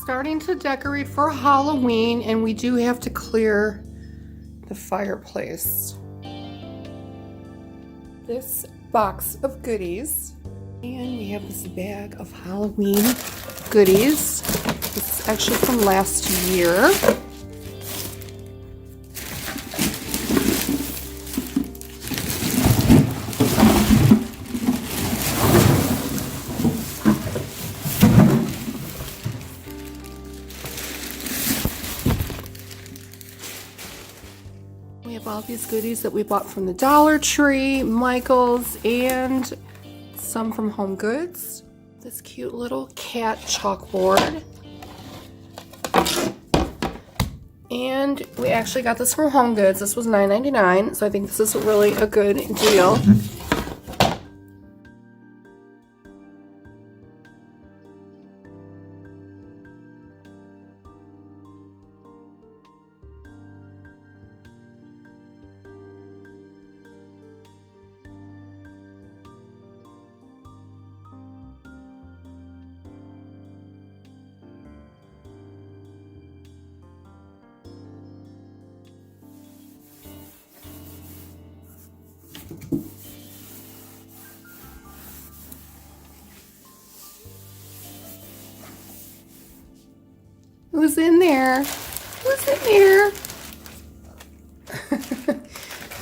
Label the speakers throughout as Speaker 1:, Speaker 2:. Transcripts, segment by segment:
Speaker 1: Starting to decorate for Halloween, and we do have to clear the fireplace. This box of goodies, and we have this bag of Halloween goodies. This is actually from last year. We have all these goodies that we bought from the Dollar Tree, Michael's, and some from HomeGoods. This cute little cat chalkboard. And we actually got this from HomeGoods. This was $9.99, so I think this is really a good deal. Who's in there? Who's in there?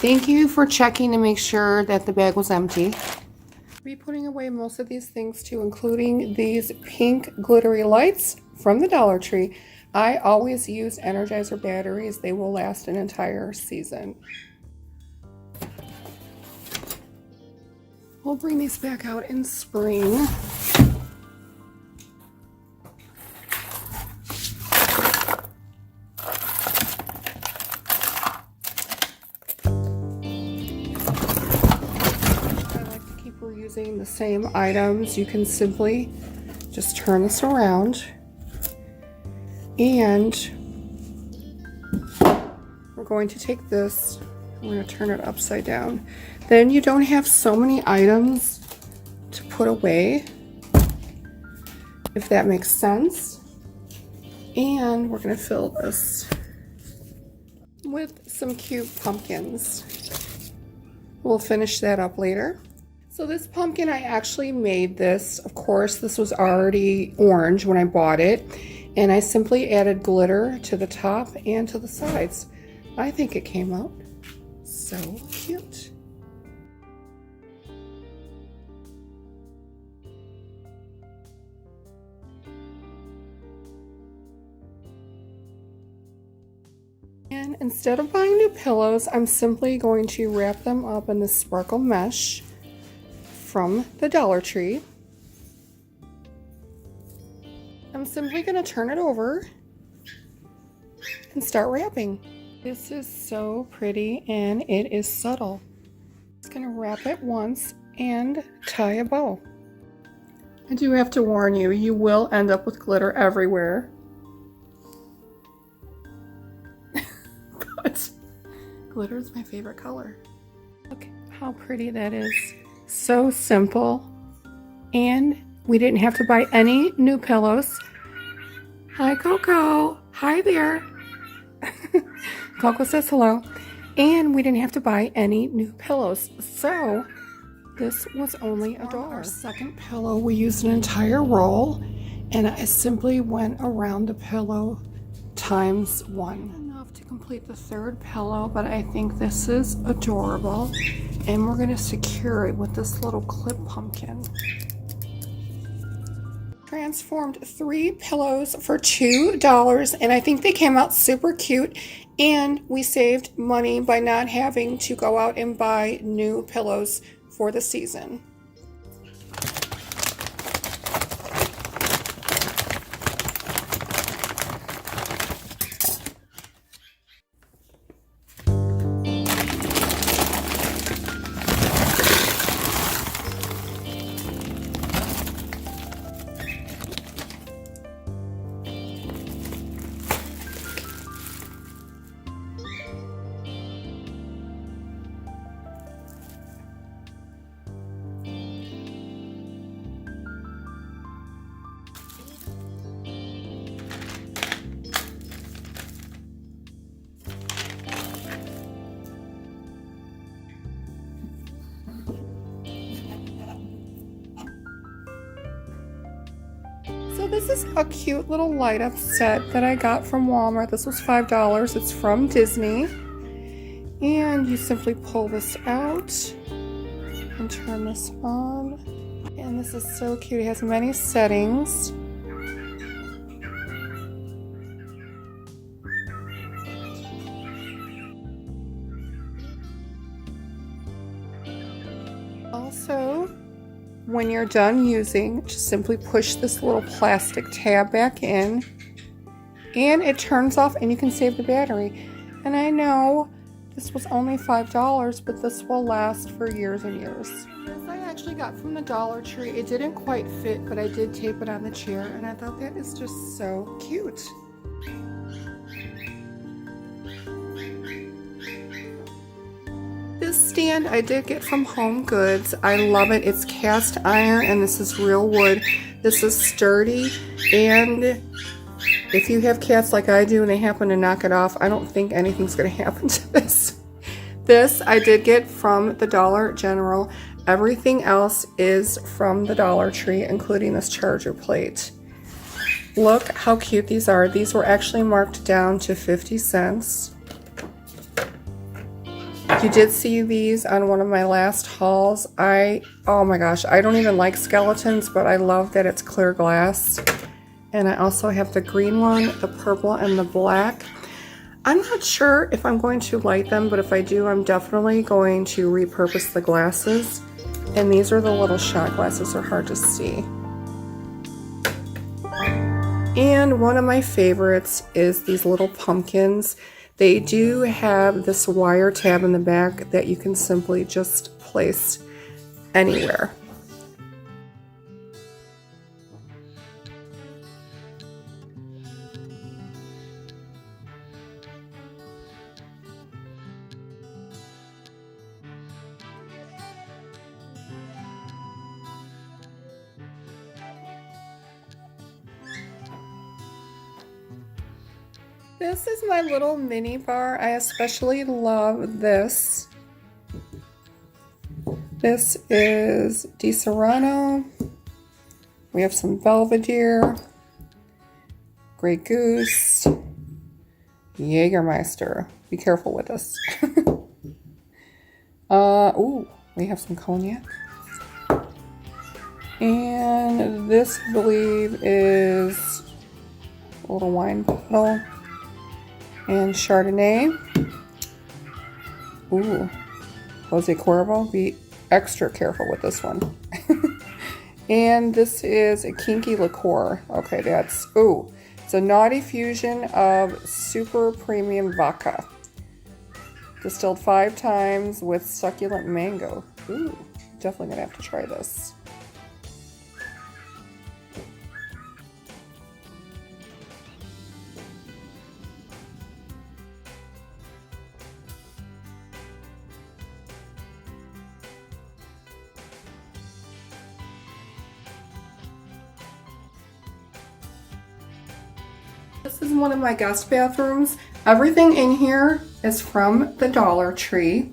Speaker 1: Thank you for checking to make sure that the bag was empty. I'll be putting away most of these things too, including these pink glittery lights from the Dollar Tree. I always use Energizer batteries. They will last an entire season. We'll bring these back out in spring. Using the same items, you can simply just turn this around, and we're going to take this, we're going to turn it upside down. Then you don't have so many items to put away, if that makes sense. And we're going to fill this with some cute pumpkins. We'll finish that up later. So this pumpkin, I actually made this. Of course, this was already orange when I bought it. And I simply added glitter to the top and to the sides. I think it came out so cute. And instead of buying new pillows, I'm simply going to wrap them up in this sparkle mesh from the Dollar Tree. I'm simply going to turn it over and start wrapping. This is so pretty and it is subtle. Just going to wrap it once and tie a bow. I do have to warn you, you will end up with glitter everywhere. But glitter is my favorite color. Look how pretty that is. So simple, and we didn't have to buy any new pillows. Hi, Coco. Hi there. Coco says hello. And we didn't have to buy any new pillows. So this was only $1. Our second pillow, we used an entire roll, and I simply went around the pillow times 1. Enough to complete the third pillow, but I think this is adorable. And we're going to secure it with this little clip pumpkin. Transformed 3 pillows for $2, and I think they came out super cute, and we saved money by not having to go out and buy new pillows for the season. This is a cute little light up set that I got from Walmart. This was $5. It's from Disney. And you simply pull this out and turn this on. And this is so cute. It has many settings. Also, when you're done using, just simply push this little plastic tab back in and it turns off and you can save the battery. And I know this was only $5, but this will last for years and years. This I actually got from the Dollar Tree. It didn't quite fit, but I did tape it on the chair and I thought that is just so cute. This stand I did get from HomeGoods. I love it. It's cast iron and this is real wood. This is sturdy, and if you have cats like I do and they happen to knock it off, I don't think anything's going to happen to this. This I did get from the Dollar General. Everything else is from the Dollar Tree, including this charger plate. Look how cute these are. These were actually marked down to 50 cents. You did see these on one of my last hauls. Oh my gosh, I don't even like skeletons, but I love that it's clear glass. And I also have the green one, the purple, and the black. I'm not sure if I'm going to light them, but if I do, I'm definitely going to repurpose the glasses. And these are the little shot glasses. They're hard to see. And one of my favorites is these little pumpkins. They do have this wire tab in the back that you can simply just place anywhere. This is my little mini bar. I especially love this. This is Di Serrano. We have some Belvedere, Grey Goose, Jägermeister. Be careful with this. Ooh, we have some cognac. And this, I believe, is a little wine bottle. And Chardonnay. Ooh, Jose Cuervo. Be extra careful with this one. And this is a kinky liqueur. Okay, that's, ooh, it's a naughty fusion of super premium vodka. Distilled 5 times with succulent mango. Ooh, definitely gonna have to try this. This is one of my guest bathrooms. Everything in here is from the Dollar Tree,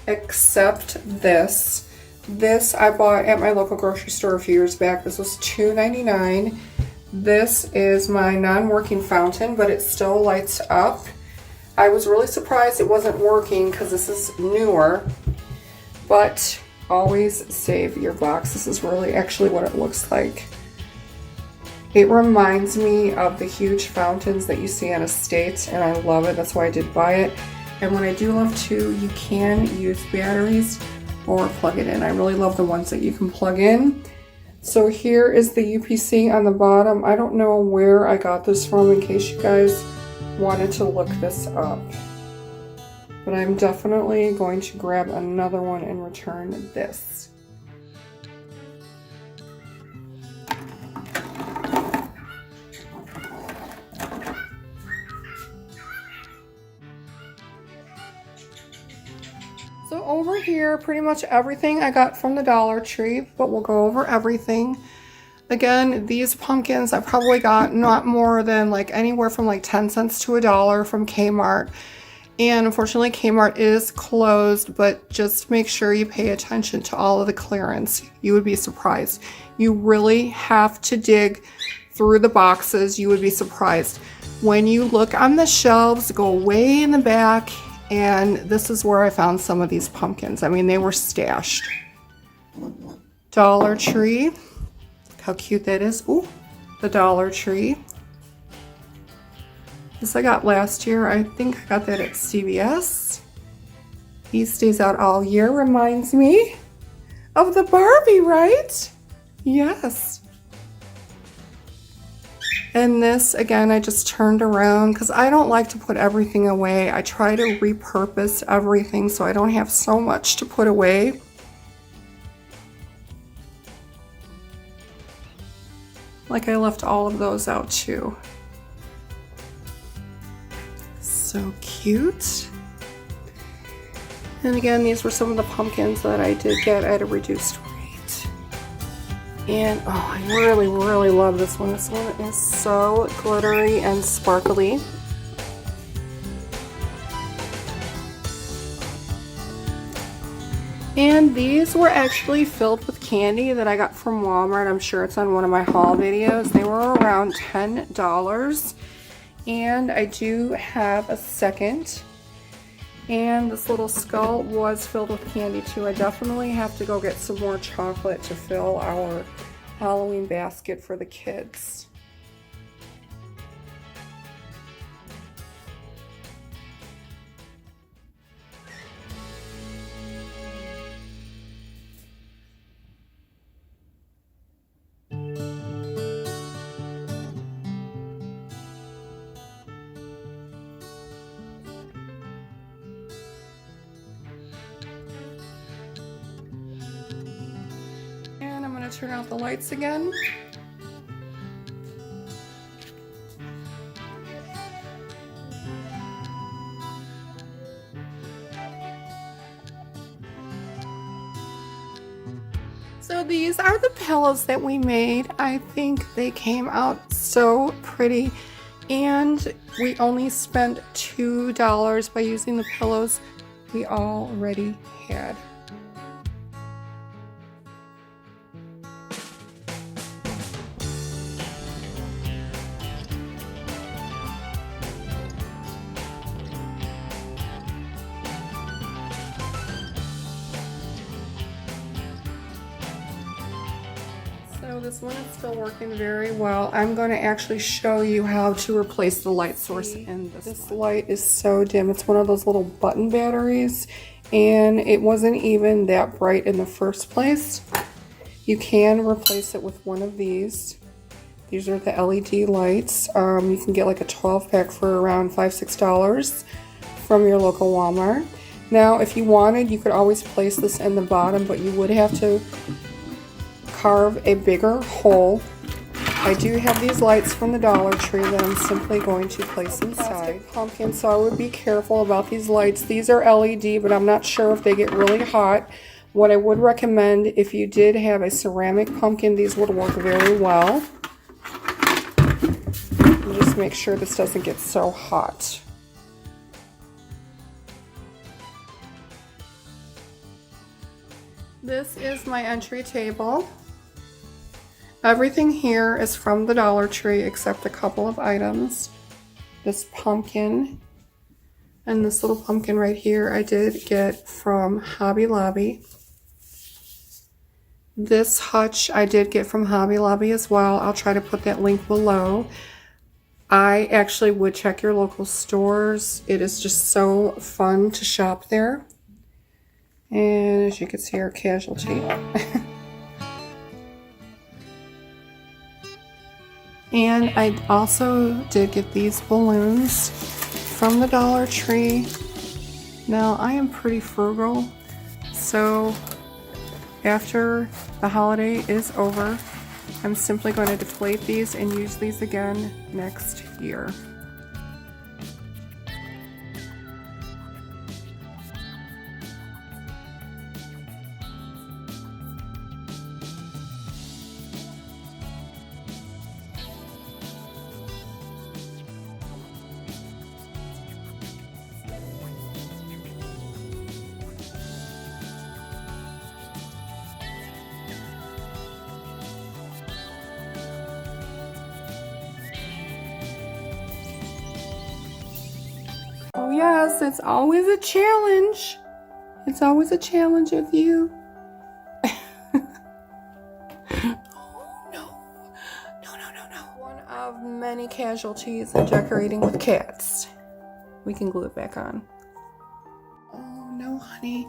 Speaker 1: except this. This I bought at my local grocery store a few years back. This was $2.99. This is my non-working fountain, but it still lights up. I was really surprised it wasn't working because this is newer, but always save your box. This is really actually what it looks like. It reminds me of the huge fountains that you see on estates, and I love it. That's why I did buy it. And what I do love too, you can use batteries or plug it in. I really love the ones that you can plug in. So here is the UPC on the bottom. I don't know where I got this from in case you guys wanted to look this up. But I'm definitely going to grab another one and return this. So over here, pretty much everything I got from the Dollar Tree, but we'll go over everything. Again, these pumpkins I probably got not more than like anywhere from like 10 cents to $1 from Kmart. And unfortunately Kmart is closed, but just make sure you pay attention to all of the clearance. You would be surprised. You really have to dig through the boxes, you would be surprised. When you look on the shelves, go way in the back, and this is where I found some of these pumpkins. I mean, they were stashed. Dollar Tree. Look how cute that is. Ooh, the Dollar Tree. This I got last year. I think I got that at CVS. He stays out all year. Reminds me of the Barbie, right? Yes. And this, again, I just turned around because I don't like to put everything away. I try to repurpose everything so I don't have so much to put away. Like I left all of those out too. So cute. And again, these were some of the pumpkins that I did get at a reduced rate. And oh, I really, really love this one. This one is so glittery and sparkly. And these were actually filled with candy that I got from Walmart. I'm sure it's on one of my haul videos. They were around $10. And I do have a second. And this little skull was filled with candy too. I definitely have to go get some more chocolate to fill our Halloween basket for the kids. Turn out the lights again. So these are the pillows that we made. I think they came out so pretty, and we only spent $2 by using the pillows we already had. So this one is still working very well. I'm going to actually show you how to replace the light source in this light is so dim. It's one of those little button batteries, and it wasn't even that bright in the first place. You can replace it with one of these. These are the LED lights. You can get like a 12-pack for around $5–6 from your local Walmart. Now, if you wanted, you could always place this in the bottom, but you would have to carve a bigger hole. I do have these lights from the Dollar Tree that I'm simply going to place inside. Pumpkin, so I would be careful about these lights. These are LED, but I'm not sure if they get really hot. What I would recommend, if you did have a ceramic pumpkin, these would work very well. Just make sure this doesn't get so hot. This is my entry table. Everything here is from the Dollar Tree except a couple of items. This pumpkin and this little pumpkin right here I did get from Hobby Lobby. This hutch I did get from Hobby Lobby as well. I'll try to put that link below. I actually would check your local stores. It is just so fun to shop there. And as you can see, our casualty. And I also did get these balloons from the Dollar Tree. Now, I am pretty frugal, so after the holiday is over, I'm simply going to deflate these and use these again next year. yes, it's always a challenge. It's always a challenge with you. Oh, no. No. One of many casualties in decorating with cats. We can glue it back on. Oh, no, honey.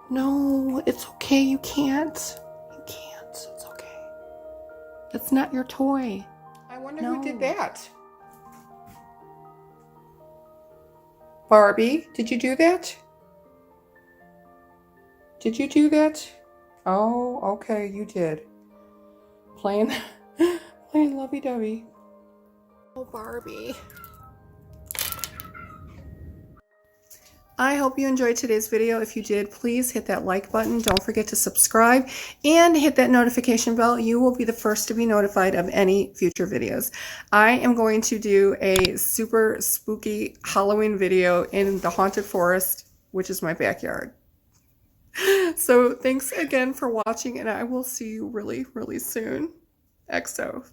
Speaker 1: No, it's okay. You can't. You can't. It's okay. That's not your toy. I wonder who did that. Barbie, did you do that? Did you do that? Oh, okay, you did. Playing lovey-dovey. Oh, Barbie. I hope you enjoyed today's video. If you did, please hit that like button. Don't forget to subscribe and hit that notification bell. You will be the first to be notified of any future videos. I am going to do a super spooky Halloween video in the haunted forest, which is my backyard. So thanks again for watching, and I will see you really, really soon. XO.